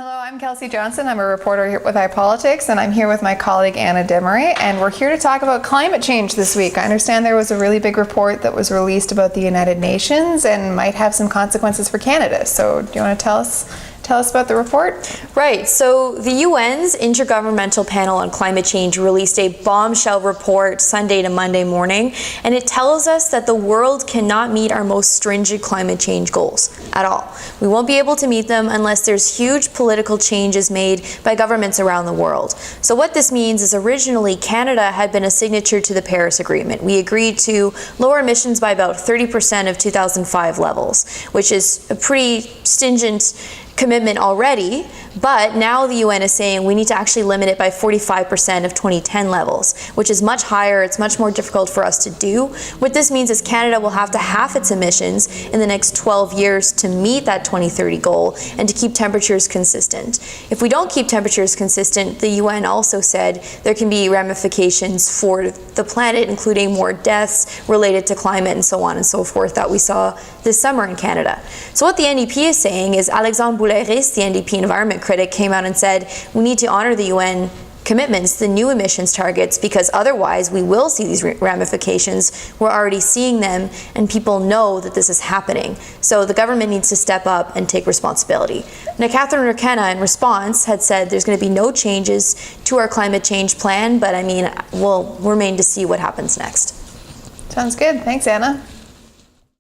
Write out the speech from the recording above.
Hello, I'm Kelsey Johnson. I'm a reporter here with iParticle, and I'm here with my colleague Anna Demery, and we're here to talk about climate change this week. I understand there was a really big report that was released about the United Nations and might have some consequences for Canada. So do you want to tell us about the report? Right. So the UN's Intergovernmental Panel on Climate Change released a bombshell report Sunday to Monday morning, and it tells us that the world cannot meet our most stringent climate change goals at all. We won't be able to meet them unless there's huge political changes made by governments around the world. So what this means is originally Canada had been a signatory to the Paris Agreement. We agreed to lower emissions by about 30% of 2005 levels, which is a pretty stringent commitment already, but now the UN is saying we need to actually limit it by 45% of 2010 levels, which is much higher. It's much more difficult for us to do. What this means is Canada will have to halve its emissions in the next 12 years to meet that 2030 goal and to keep temperatures consistent. If we don't keep temperatures consistent, the UN also said there can be ramifications for the planet, including more deaths related to climate and so on and so forth that we saw this summer in Canada. So what the NDP is saying is Alexandre Boulairis, the NDP environment critic, came out and said we need to honor the UN commitments, the new emissions targets, because otherwise we will see these ramifications. We're already seeing them, and people know that this is happening. So the government needs to step up and take responsibility. Now, Catherine McKenna, in response, had said there's going to be no changes to our climate change plan, but I mean, we'll remain to see what happens next. Sounds good. Thanks, Anna.